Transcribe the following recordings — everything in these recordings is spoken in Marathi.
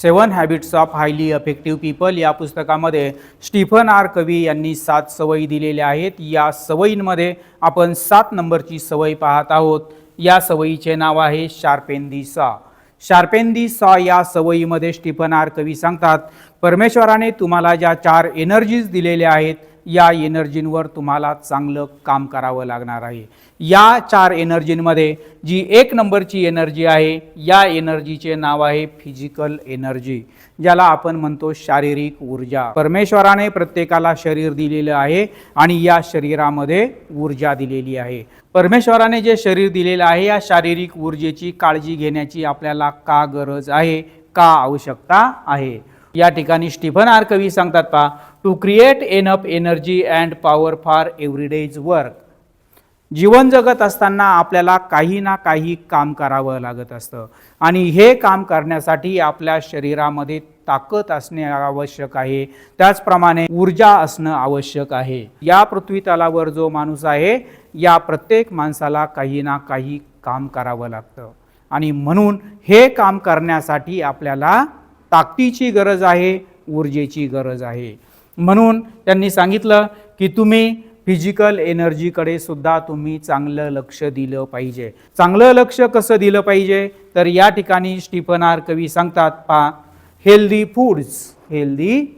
7 habits of highly effective people या पुस्तकामध्ये स्टीफन आर कवी यांनी 7 सवयी दिलेल्या आहेत। या सवयींमध्ये आपण 7 नंबरची सवय पाहत आहोत। या सवयीचे नाव आहे शार्पेन दी सॉ। शार्पेन दी सॉ या सवयीमध्ये स्टीफन आर कवी सांगतात, परमेश्वराने तुम्हाला ज्या 4 एनर्जीज दिलेल्या आहेत, या एनर्जींवर तुम्हाला चांगलं काम करावं लागणार आहे। या 4 एनर्जींमध्ये जी 1 नंबरची एनर्जी आहे, या एनर्जीचे नाव आहे फिजिकल एनर्जी, ज्याला आपण म्हणतो शारीरिक ऊर्जा। परमेश्वराने प्रत्येकाला शरीर दिलेलं आहे आणि या शरीरामध्ये ऊर्जा दिलेली आहे। परमेश्वराने जे शरीर दिलेलं आहे, या शारीरिक ऊर्जेची काळजी घेण्याची आपल्याला का गरज आहे, का आवश्यकता आहे। या ठिकाणी स्टीफन आर कवी सांगतात पहा, to create enough energy and power for everyday's work. जीवन जगत असताना आपल्याला काही ना काही काम करावं लागत असतं आणि हे काम करण्यासाठी आपल्या शरीरामध्ये ताकद असणे आवश्यक आहे, त्याचप्रमाणे ऊर्जा असणं आवश्यक आहे। या पृथ्वी तलावर जो माणूस आहे, या प्रत्येक माणसाला काही ना काही काम करावं लागतं आणि म्हणून हे काम करण्यासाठी आपल्याला ताकदीची गरज आहे, ऊर्जेची गरज आहे। म्हणून त्यांनी सांगितलं की तुम्ही फिजिकल एनर्जीकडे सुद्धा तुम्ही चांगलं लक्ष दिलं पाहिजे। चांगलं लक्ष कसं दिलं पाहिजे, तर या ठिकाणी स्टीफन आर कवी सांगतात पहा, हेल्दी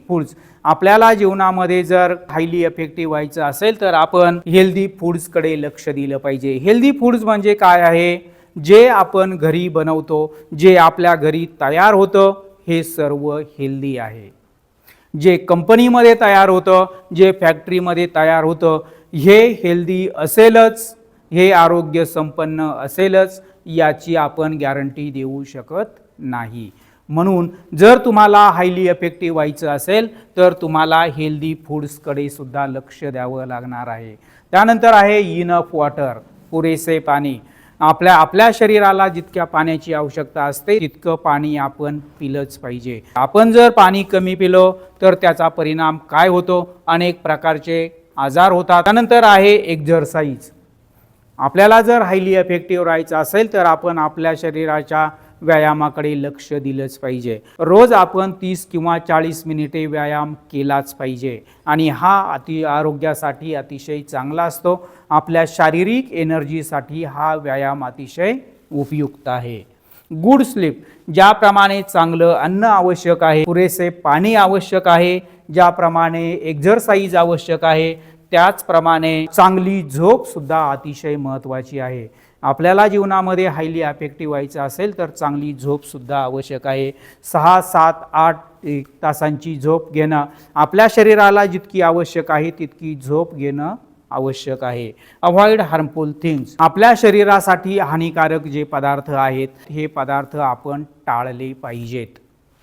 फूड्स। आपल्याला जीवनामध्ये जर हायली इफेक्टिव्ह व्हायचं असेल तर आपण हेल्दी फूड्सकडे लक्ष दिलं पाहिजे। हेल्दी फूड्स म्हणजे काय आहे, जे आपण घरी बनवतो, जे आपल्या घरी तयार होतं, हे सर्व हेल्दी आहे। जे कंपनीमध्ये तयार होतं, जे फॅक्टरीमध्ये तयार होतं, हे हेल्दी असेलच, हे आरोग्य संपन्न असेलच, याची आपण गॅरंटी देऊ शकत नाही। म्हणून जर तुम्हाला हायली इफेक्टिव्ह व्हायचं असेल तर तुम्हाला हेल्दी फूड्सकडे सुद्धा लक्ष द्यावं लागणार आहे। त्यानंतर आहे इनफ वॉटर, पुरेसे पाणी। आपल्या शरीराला जितक्या पाण्याची आवश्यकता असते तितकं पाणी आपण पिलंच पाहिजे। आपण जर पाणी कमी पिलो तर त्याचा परिणाम काय होतो, अनेक प्रकारचे आजार होतात। त्यानंतर आहे एक्झरसाइज। आपल्याला जर हायली इफेक्टिव्ह राहायचं असेल तर आपण आपल्या शरीराच्या व्यायामाकडे लक्ष दिलंच पाहिजे। रोज आपण 30 किंवा 40 मिनिटे व्यायाम केलाच पाहिजे आणि हा आरोग्यासाठी अतिशय चांगला असतो। आपल्या शारीरिक एनर्जीसाठी हा व्यायाम अतिशय उपयुक्त आहे। गुड स्लीप, ज्याप्रमाणे चांगलं अन्न आवश्यक आहे, पुरेसे पाणी आवश्यक आहे, ज्याप्रमाणे एक्झरसाइज आवश्यक आहे, त्याचप्रमाणे चांगली झोप सुद्धा अतिशय महत्त्वाची आहे। आपल्याला जीवनामध्ये हायली इफेक्टिव्ह व्हायचं असेल तर चांगली झोप सुद्धा आवश्यक आहे। 6, 7, 8 तासांची झोप घेणं आपल्या शरीराला जितकी आवश्यक आहे तितकी झोप घेणं आवश्यक आहे। अवॉइड हार्मफुल थिंग्स, आपल्या शरीरासाठी हानिकारक जे पदार्थ आहेत, हे पदार्थ आपण टाळले पाहिजेत,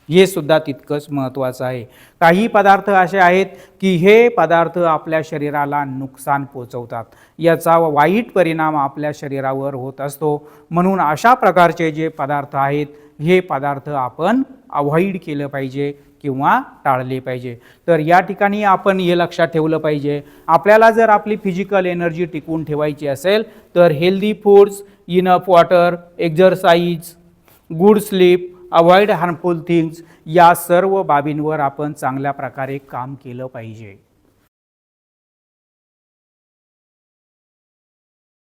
हे सुद्धा तितकंच महत्त्वाचं आहे। काही पदार्थ असे आहेत की हे पदार्थ आपल्या शरीराला नुकसान पोचवतात, याचा वाईट परिणाम आपल्या शरीरावर होत असतो। म्हणून अशा प्रकारचे जे पदार्थ आहेत, हे पदार्थ आपण अवॉइड केलं पाहिजे किंवा टाळले पाहिजे। तर या ठिकाणी आपण हे लक्षात ठेवलं पाहिजे, आपल्याला जर आपली फिजिकल एनर्जी टिकवून ठेवायची असेल तर healthy foods, enough water, exercise, good sleep, avoid harmful things, या सर्व बाबींवर आपण चांगल्या प्रकारे काम केलं पाहिजे।